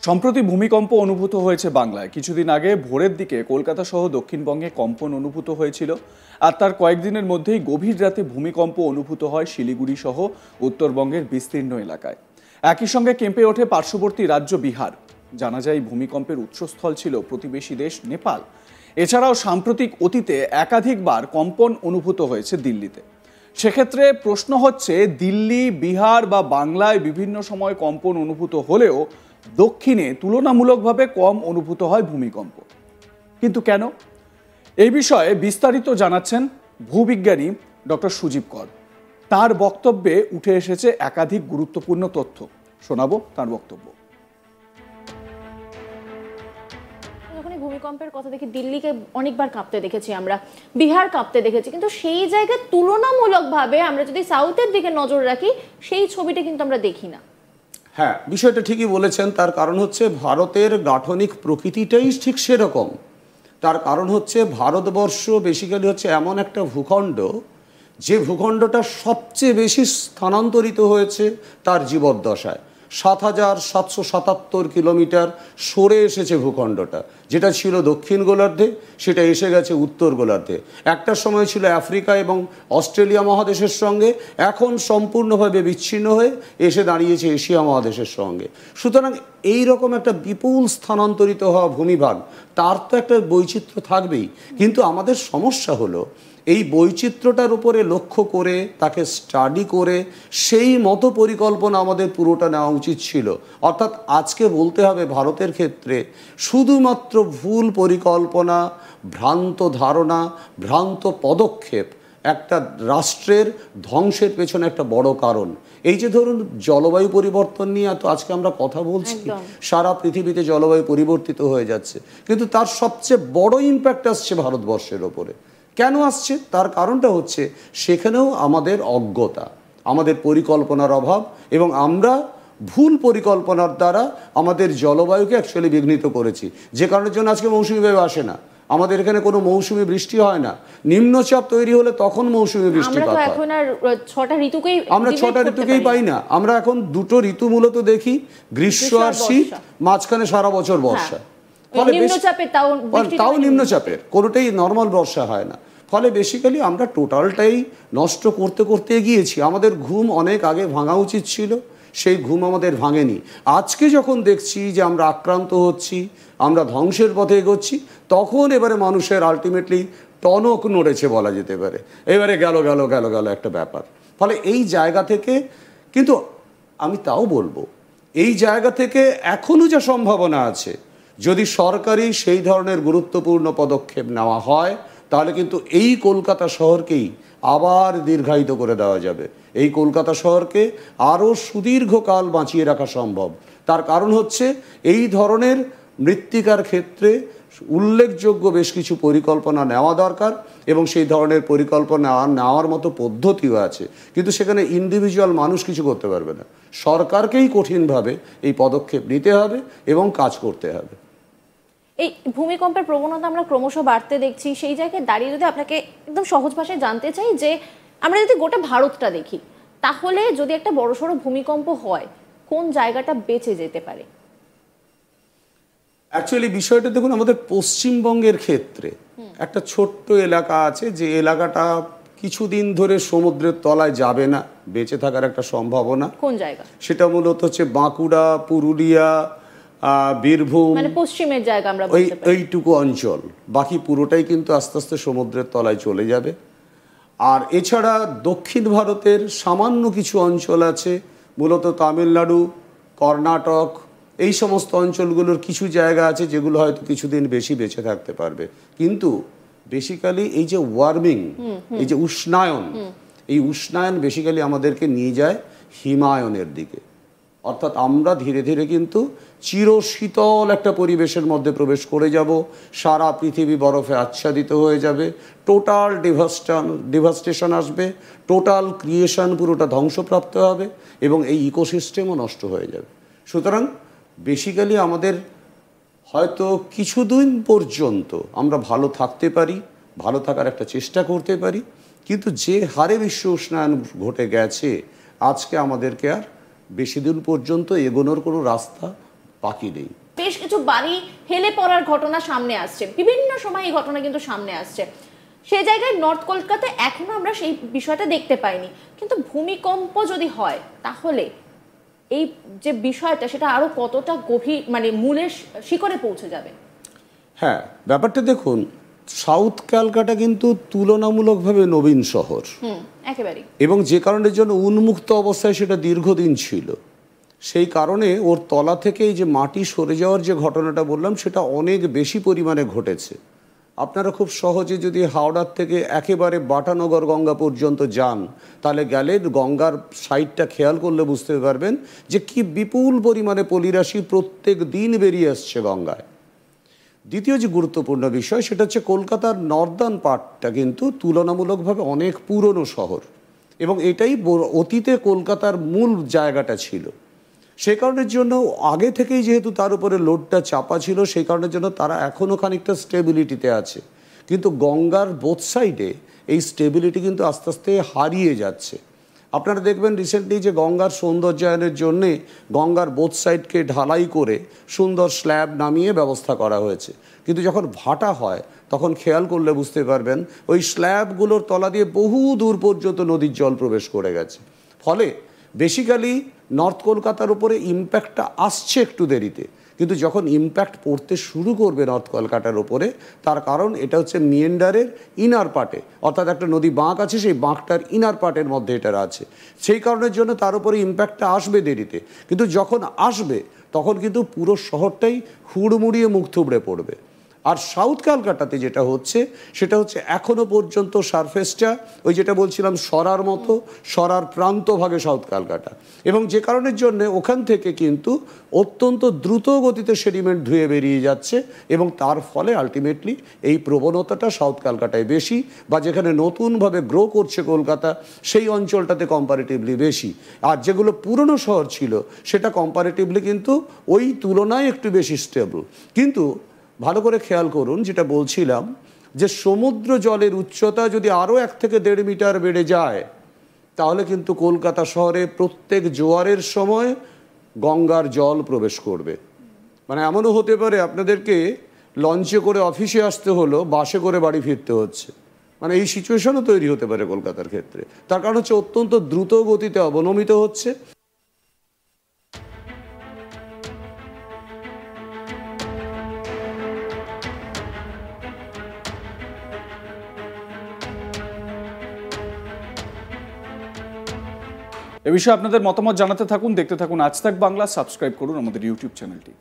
সম্প্রতি ভূমিকম্প অনুভূত হয়েছে বাংলায়। কিছুদিন আগে ভোরের দিকে কলকাতা সহ দক্ষিণবঙ্গে কম্পন অনুভূত হয়েছিল, আর তার কয়েকদিনের মধ্যেই গভীর রাতে ভূমিকম্প অনুভূত হয় শিলিগুড়ি সহ উত্তরবঙ্গের বিস্তীর্ণ এলাকায়। একই সঙ্গে কেঁপে ওঠে পার্শ্ববর্তী রাজ্য বিহার। জানা যায় ভূমিকম্পের উৎসস্থল ছিল প্রতিবেশী দেশ নেপাল। এছাড়াও সাম্প্রতিক অতীতে একাধিকবার কম্পন অনুভূত হয়েছে দিল্লিতে। সেক্ষেত্রে প্রশ্ন হচ্ছে, দিল্লি, বিহার বা বাংলায় বিভিন্ন সময় কম্পন অনুভূত হলেও দক্ষিণে তুলনামূলকভাবে কম অনুভূত হয় ভূমিকম্প। কিন্তু কেন? এই বিষয়ে বিস্তারিত জানাচ্ছেন ভূবিজ্ঞানী ডক্টর সুজীব কর। তার বক্তব্যে উঠে এসেছে একাধিক গুরুত্বপূর্ণ তথ্য। শোনাবো তার বক্তব্য। ভূমিকম্পের কথা দেখি, দিল্লিকে অনেকবার কাঁপতে দেখেছি আমরা, বিহার কাঁপতে দেখেছি, কিন্তু সেই জায়গায় তুলনামূলকভাবে আমরা যদি সাউথের দিকে নজর রাখি সেই ছবিটা কিন্তু আমরা দেখি না। হ্যাঁ, বিষয়টা ঠিকই বলেছেন। তার কারণ হচ্ছে ভারতের গাঠনিক প্রকৃতিটাই ঠিক সেরকম। তার কারণ হচ্ছে ভারতবর্ষ বেসিক্যালি হচ্ছে এমন একটা ভূখণ্ড, যে ভূখণ্ডটা সবচেয়ে বেশি স্থানান্তরিত হয়েছে তার জীবদ্দশায়। ৭,৭৭৭ কিলোমিটার সরে এসেছে ভূখণ্ডটা। যেটা ছিল দক্ষিণ গোলার্ধে সেটা এসে গেছে উত্তর গোলার্ধে। একটা সময় ছিল আফ্রিকা এবং অস্ট্রেলিয়া মহাদেশের সঙ্গে, এখন সম্পূর্ণভাবে বিচ্ছিন্ন হয়ে এসে দাঁড়িয়েছে এশিয়া মহাদেশের সঙ্গে। সুতরাং এই রকম একটা বিপুল স্থানান্তরিত হওয়া ভূমিভাগ, তার তো একটা বৈচিত্র্য থাকবেই। কিন্তু আমাদের সমস্যা হলো এই বৈচিত্র্যটার উপরে লক্ষ্য করে, তাকে স্টাডি করে সেই মতো পরিকল্পনা আমাদের পুরোটা নেওয়া উচিত ছিল। অর্থাৎ আজকে বলতে হবে ভারতের ক্ষেত্রে শুধুমাত্র ভুল পরিকল্পনা, ভ্রান্ত ধারণা, ভ্রান্ত পদক্ষেপ একটা রাষ্ট্রের ধ্বংসের পেছনে একটা বড় কারণ। এই যে ধরুন জলবায়ু পরিবর্তন নিয়ে তো আজকে আমরা কথা বলছি, সারা পৃথিবীতে জলবায়ু পরিবর্তিত হয়ে যাচ্ছে, কিন্তু তার সবচেয়ে বড় ইম্প্যাক্ট আসছে ভারতবর্ষের ওপরে। কেন আসছে? তার কারণটা হচ্ছে সেখানেও আমাদের অজ্ঞতা, আমাদের পরিকল্পনার অভাব, এবং আমরা ভুল পরিকল্পনার দ্বারা আমাদের জলবায়ুকে অ্যাকচুয়ালি বিঘ্নিত করেছি, যে কারণের জন্য আজকে মৌসুমি বায়ু আসে না। আমাদের এখানে কোনো মৌসুমি বৃষ্টি হয় না। নিম্নচাপ তৈরি হলে তখন মৌসুমি বৃষ্টিপাত হয়। আমরা ৬টা ঋতুকেই পাই না। আমরা এখন দুটো ঋতু মূলত দেখি, গ্রীষ্ম আর শীত, মাঝখানে সারা বছর বর্ষা। ফলে তাও নিম্নচাপের, কোনোটাই নর্মাল বর্ষা হয় না। ফলে বেসিক্যালি আমরা টোটালটাই নষ্ট করতে করতে গিয়েছি। আমাদের ঘুম অনেক আগে ভাঙা উচিত ছিল, সেই ঘুম আমাদের ভাঙেনি। আজকে যখন দেখছি যে আমরা আক্রান্ত হচ্ছি, আমরা ধ্বংসের পথে এগোচ্ছি, তখন এবারে মানুষের আলটিমেটলি টনক নড়েছে বলা যেতে পারে। এবারে গেল গেল গেল গেল একটা ব্যাপার। ফলে এই জায়গা থেকে, কিন্তু আমি তাও বলবো এই জায়গা থেকে এখনও যা সম্ভাবনা আছে, যদি সরকারি সেই ধরনের গুরুত্বপূর্ণ পদক্ষেপ নেওয়া হয়, তাহলে কিন্তু এই কলকাতা শহরকেই আবার দীর্ঘায়িত করে দেওয়া যাবে। এই কলকাতা শহরকে আরও সুদীর্ঘকাল বাঁচিয়ে রাখা সম্ভব। তার কারণ হচ্ছে এই ধরনের মৃত্তিকার ক্ষেত্রে উল্লেখযোগ্য বেশ কিছু পরিকল্পনা নেওয়া দরকার, এবং সেই ধরনের পরিকল্পনা নেওয়ার মতো পদ্ধতিও আছে। কিন্তু সেখানে ইন্ডিভিজুয়াল মানুষ কিছু করতে পারবে না। সরকারকেই কঠিনভাবে এই পদক্ষেপ নিতে হবে এবং কাজ করতে হবে। এই ভূমিকম্পের প্রবণতা আমরা ক্রমশ বাড়তে দেখছি। সেই জায়গায় দাঁড়িয়ে যদি আপনাকে একদম সহজ ভাষায় জানতে চাই যে আমরা যদি গোটা ভারতটা দেখি, তাহলে যদি একটা বড়সড় ভূমিকম্প হয়, কোন জায়গাটা বেঁচে যেতে পারে? অ্যাকচুয়ালি বিষয়টা দেখুন, আমাদের পশ্চিমবঙ্গের ক্ষেত্রে একটা ছোট্ট এলাকা আছে, যে এলাকাটা কিছুদিন ধরে সমুদ্রের তলায় যাবে না, বেঁচে থাকার একটা সম্ভাবনা। কোন জায়গা সেটা? মূলত হচ্ছে বাঁকুড়া, পুরুলিয়া, বীরভূম, মানে পশ্চিমের জায়গা আমরা এইটুকু অঞ্চল। বাকি পুরোটাই কিন্তু আস্তে আস্তে সমুদ্রের তলায় চলে যাবে। আর এছাড়া দক্ষিণ ভারতের সামান্য কিছু অঞ্চল আছে, মূলত তামিলনাড়ু, কর্ণাটক, এই সমস্ত অঞ্চলগুলোর কিছু জায়গা আছে যেগুলো হয়তো কিছুদিন বেশি বেঁচে থাকতে পারবে। কিন্তু বেসিক্যালি এই যে ওয়ার্মিং, এই যে উষ্ণায়ন, এই উষ্ণায়ন বেসিক্যালি আমাদেরকে নিয়ে যায় হিমায়নের দিকে। অর্থাৎ আমরা ধীরে ধীরে কিন্তু চিরশীতল একটা পরিবেশের মধ্যে প্রবেশ করে যাব। সারা পৃথিবী বরফে আচ্ছাদিত হয়ে যাবে, টোটাল ডিভাস্টেশন আসবে, টোটাল ক্রিয়েশন পুরোটা ধ্বংসপ্রাপ্ত হবে, এবং এই ইকোসিস্টেমও নষ্ট হয়ে যাবে। সুতরাং বেসিক্যালি আমাদের হয়তো কিছুদিন পর্যন্ত আমরা ভালো থাকতে পারি, ভালো থাকার একটা চেষ্টা করতে পারি, কিন্তু যে হারে বিশ্ব উষ্ণায়ন ঘটে গেছে, আজকে আমাদেরকে আর বেশি দিন পর্যন্ত এগোনোর কোনো রাস্তা বাকি নেই। বেশ কিছু বাড়ি হেলে পড়ার ঘটনা সামনে আসছে, বিভিন্ন সময় এই ঘটনা কিন্তু সামনে আসছে। সেই জায়গায় নর্থ কলকাতায় এখনো আমরা সেই বিষয়টা দেখতে পাইনি, কিন্তু ভূমিকম্প যদি হয় তাহলে এই যে বিষয়টা সেটা আরো কতটা গভীর, মানে মূলের শিকড়ে পৌঁছে যাবে। হ্যাঁ, ব্যাপারটা দেখুন, সাউথ ক্যালকাটা কিন্তু তুলনামূলকভাবে নবীন শহর, একেবারেই, এবং যে কারণের জন্য উন্মুক্ত অবস্থায় সেটা দীর্ঘদিন ছিল। সেই কারণে ওর তলা থেকে এই যে মাটি সরে যাওয়ার যে ঘটনাটা বললাম, সেটা অনেক বেশি পরিমাণে ঘটেছে। আপনারা খুব সহজে যদি হাওড়ার থেকে একেবারে বাটানগর গঙ্গা পর্যন্ত যান, তাহলে গেলে গঙ্গার সাইডটা খেয়াল করলে বুঝতে পারবেন যে কি বিপুল পরিমাণে পলিরাশি প্রত্যেক দিন বেরিয়ে আসছে গঙ্গায়। দ্বিতীয় যে গুরুত্বপূর্ণ বিষয়, সেটা হচ্ছে কলকাতার নর্দার্ন পার্টটা কিন্তু তুলনামূলকভাবে অনেক পুরনো শহর, এবং এটাই অতীতে কলকাতার মূল জায়গাটা ছিল। সেই কারণের জন্য আগে থেকেই যেহেতু তার উপরে লোডটা চাপা ছিল, সেই কারণের জন্য তারা এখনও খানিকটা স্টেবিলিটিতে আছে। কিন্তু গঙ্গার বোথ সাইডে এই স্টেবিলিটি কিন্তু আস্তে আস্তে হারিয়ে যাচ্ছে। আপনারা দেখবেন রিসেন্টলি যে গঙ্গার সৌন্দর্যায়নের জন্যে গঙ্গার বোথ সাইডকে ঢালাই করে সুন্দর স্ল্যাব নামিয়ে ব্যবস্থা করা হয়েছে, কিন্তু যখন ভাটা হয় তখন খেয়াল করলে বুঝতে পারবেন ওই স্ল্যাবগুলোর তলা দিয়ে বহু দূর পর্যন্ত নদীর জল প্রবেশ করে গেছে। ফলে বেসিক্যালি নর্থ কলকাতার উপরে ইম্প্যাক্টটা আসছে একটু দেরিতে, কিন্তু যখন ইম্প্যাক্ট পড়তে শুরু করবে নর্থ কলকাতার ওপরে, তার কারণ এটা হচ্ছে মিয়েন্ডারের ইনার পার্টে, অর্থাৎ একটা নদী বাঁক আছে, সেই বাঁকটার ইনার পার্টের মধ্যে এটা আছে। সেই কারণের জন্য তার উপরে ইম্প্যাক্টটা আসবে দেরিতে, কিন্তু যখন আসবে তখন কিন্তু পুরো শহরটাই হুড়মুড়িয়ে মুখ থুবড়ে পড়বে। আর সাউথ ক্যালকাটাতে যেটা হচ্ছে সেটা হচ্ছে এখনও পর্যন্ত সারফেসটা ওই যেটা বলছিলাম সরার মতো, সরার প্রান্তভাগে সাউথ ক্যালকাটা, এবং যে কারণের জন্য ওখান থেকে কিন্তু অত্যন্ত দ্রুত গতিতে সেডিমেন্ট ধুয়ে বেরিয়ে যাচ্ছে, এবং তার ফলে আলটিমেটলি এই প্রবণতাটা সাউথ ক্যালকাটায় বেশি, বা যেখানে নতুনভাবে গ্রো করছে কলকাতা সেই অঞ্চলটাতে কম্পারেটিভলি বেশি। আর যেগুলো পুরনো শহর ছিল সেটা কম্পারেটিভলি কিন্তু ওই তুলনায় একটু বেশি স্টেবল। কিন্তু ভালো করে খেয়াল করুন, যেটা বলছিলাম যে সমুদ্র জলের উচ্চতা যদি আরও 1 থেকে 1.5 মিটার বেড়ে যায়, তাহলে কিন্তু কলকাতা শহরে প্রত্যেক জোয়ারের সময় গঙ্গার জল প্রবেশ করবে। মানে এমনও হতে পারে আপনাদেরকে লঞ্চে করে অফিসে আসতে হলো, বাসে করে বাড়ি ফিরতে হচ্ছে। মানে এই সিচুয়েশনও তৈরি হতে পারে কলকাতার ক্ষেত্রে। তার কারণ হচ্ছে অত্যন্ত দ্রুত গতিতে অবনমিত হচ্ছে। এ বিষয়ে আপনাদের মতামত জানাতে থাকুন, দেখতে থাকুন আজ তাক বাংলা, সাবস্ক্রাইব করুন আমাদের ইউটিউব চ্যানেলটি।